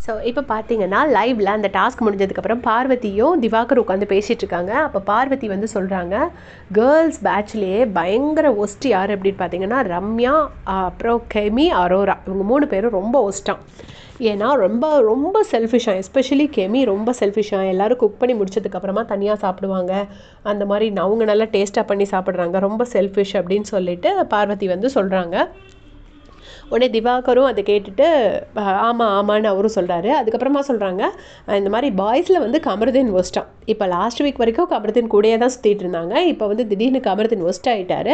So இப்போ பார்த்தீங்கன்னா லைவில் அந்த டாஸ்க் முடிஞ்சதுக்கப்புறம் பார்வதியும் திவாகர் உட்காந்து பேசிகிட்டு இருக்காங்க. அப்போ பார்வதி வந்து சொல்கிறாங்க, கேர்ள்ஸ் பேட்ச்லேயே பயங்கர ஒஸ்ட் யார் அப்படின்னு பார்த்தீங்கன்னா ரம்யா, அப்புறம் கெமி, அரோரா, இவங்க 3 பேரும் ரொம்ப ஒஸ்ட்டான். ஏன்னா ரொம்ப ரொம்ப செல்ஃபிஷாக, எஸ்பெஷலி கெமி ரொம்ப செல்ஃபிஷாக. எல்லோரும் குக் பண்ணி முடிச்சதுக்கப்புறமா தனியாக சாப்பிடுவாங்க. அந்த மாதிரி அவங்க நல்லா டேஸ்ட்டாக பண்ணி சாப்பிட்றாங்க, ரொம்ப செல்ஃபிஷ் அப்படின்னு சொல்லிட்டு பார்வதி வந்து சொல்கிறாங்க. உடனே திவாகரும் அதை கேட்டுட்டு ஆமாம் ஆமான்னு அவரும் சொல்கிறாரு. அதுக்கப்புறமா சொல்கிறாங்க, இந்த மாதிரி பாய்ஸில் வந்து கமருதீன் ஒஸ்ட்டான். இப்போ லாஸ்ட் வீக் வரைக்கும் கமருதீன் கூடயே தான் சுற்றிட்டு இருந்தாங்க. இப்போ வந்து திடீர்னு கமருதீன் ஒஸ்ட் ஆகிட்டாரு.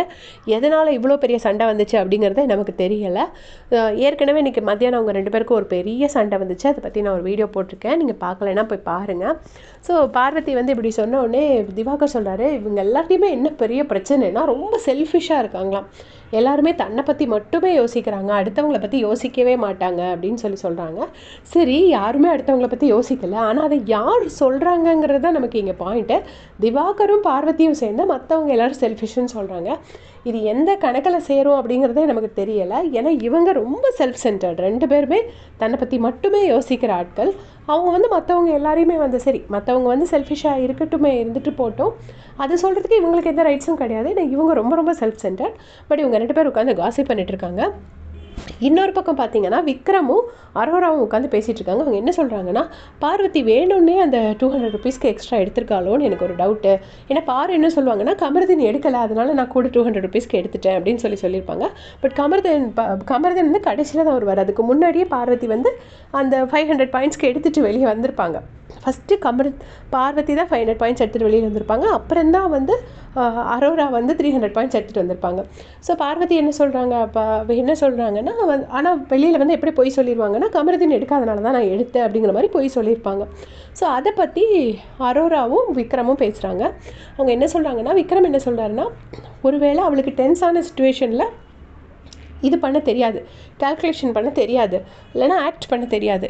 எதனால் இவ்வளோ பெரிய சண்டை வந்துச்சு அப்படிங்கிறது நமக்கு தெரியலை. ஏற்கனவே இன்றைக்கி மத்தியானம் அவங்க 2 பேருக்கும் ஒரு பெரிய சண்டை வந்துச்சு. அதை பற்றி நான் ஒரு வீடியோ போட்டிருக்கேன், நீங்கள் பார்க்கலைன்னா போய் பாருங்கள். ஸோ பார்வதி வந்து இப்படி சொன்ன உடனே திவாகர் சொல்கிறாரு, இவங்க எல்லாத்தையுமே என்ன பெரிய பிரச்சனைனா ரொம்ப செல்ஃபிஷாக இருக்காங்களாம். எல்லாருமே தன்னை பற்றி மட்டுமே யோசிக்கிறாங்க, அடுத்தவங்களை பற்றி யோசிக்கவே மாட்டாங்க அப்படின்னு சொல்கிறாங்க. சரி, யாருமே அடுத்தவங்களை பற்றி யோசிக்கலை, ஆனால் அதை யார் சொல்கிறாங்கங்கிறது தான் நமக்கு இங்கே பாயிண்ட்டு. திவாகரும் பார்வதியும் சேர்ந்து மற்றவங்க எல்லோரும் செல்ஃபிஷ்ன்னு சொல்கிறாங்க. இது எந்த கணக்கில் சேரும் அப்படிங்கிறதே நமக்கு தெரியலை. ஏன்னா இவங்க ரொம்ப செல்ஃப் சென்டர்ட், 2 பேருமே தன்னை பற்றி மட்டுமே யோசிக்கிற ஆட்கள். அவங்க வந்து மற்றவங்க எல்லாரையுமே வந்து சரி, மற்றவங்க வந்து செல்ஃபிஷாக இருக்கட்டுமே, இருந்துட்டு போட்டோம், அது சொல்கிறதுக்கு இவங்களுக்கு எந்த ரைட்ஸும் கிடையாது. ஏன்னா இவங்க ரொம்ப ரொம்ப செல்ஃப் சென்டர்ட். பட் இவங்க 2 பேர் உட்காந்து காசிப் பண்ணிட்டு இருக்காங்க. இன்னொரு பக்கம் பார்த்தீங்கன்னா விக்ரமும் அரோராவும் உட்காந்து பேசிகிட்டு இருக்காங்க. அவங்க என்ன சொல்கிறாங்கன்னா, பார்வதி வேணும்னே அந்த 200 ருபீஸ்க்கு எக்ஸ்ட்ரா எடுத்திருக்காளோன்னு எனக்கு ஒரு டவுட்டு. ஏன்னா பாரு என்ன சொல்லுவாங்கன்னா, கமருதீன் எடுக்கலை, அதனால நான் கூட 200 ருபீஸ்க்கு எடுத்துட்டேன் அப்படின்னு சொல்லியிருப்பாங்க. பட் கமருதீன் வந்து கடைசியில் தான் வருவார். அதுக்கு முன்னாடியே பார்வதி வந்து அந்த 500 பாயிண்ட்ஸ்க்கு எடுத்துகிட்டு வெளியே வந்திருப்பாங்க. ஃபஸ்ட்டு பார்வதி தான் 500 பாயிண்ட்ஸ் எடுத்துகிட்டு வெளியில் வந்திருப்பாங்க. அப்புறம் தான் வந்து அரோரா வந்து 300 பாயிண்ட்ஸ் எடுத்துகிட்டு வந்திருப்பாங்க. ஸோ பார்வதி என்ன சொல்கிறாங்க, அப்போ என்ன சொல்கிறாங்கன்னா ஆனால் வெளியில் வந்து எப்படி பொய் சொல்லிடுவாங்கன்னா, கமருதீன் எடுக்காதனால தான் நான் எடுத்தேன் அப்படிங்கிற மாதிரி பொய் சொல்லியிருப்பாங்க. ஸோ அதை பற்றி அரோராவும் விக்ரமும் பேசுகிறாங்க. அவங்க என்ன சொல்கிறாங்கன்னா, விக்ரம் என்ன சொல்கிறாருன்னா, ஒருவேளை அவளுக்கு டென்ஸான சுச்சுவேஷனில் இது பண்ண தெரியாது, கால்குலேஷன் பண்ண தெரியாது, இல்லைனா ஆக்ட் பண்ண தெரியாது,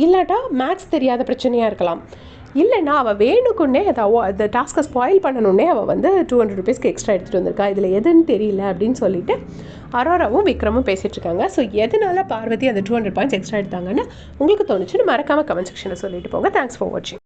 இல்லாட்டா மேக்ஸ் தெரியாத பிரச்சனையாக இருக்கலாம், இல்லைன்னா அவள் வேணுக்குன்னே அந்த டாஸ்க்கை ஸ்பாயில் பண்ணணுன்னே அவள் வந்து 200 ருபீஸ்க்கு எக்ஸ்ட்ரா எடுத்துகிட்டு வந்திருக்கா, இதில் எதுன்னு தெரியல அப்படின்னு சொல்லிட்டு அரோராவும் விக்ரமும் பேசிகிட்ருக்காங்க. ஸோ எதனால பார்வதி அந்த 200 பாயிண்ட்ஸ் எக்ஸ்ட்ரா எடுத்தாங்கன்னு உங்களுக்கு தோணுச்சுன்னு மறக்காமல் கமெண்ட் செக்ஷனில் சொல்லிட்டு போங்க. தேங்க்ஸ் ஃபார் வாட்சிங்.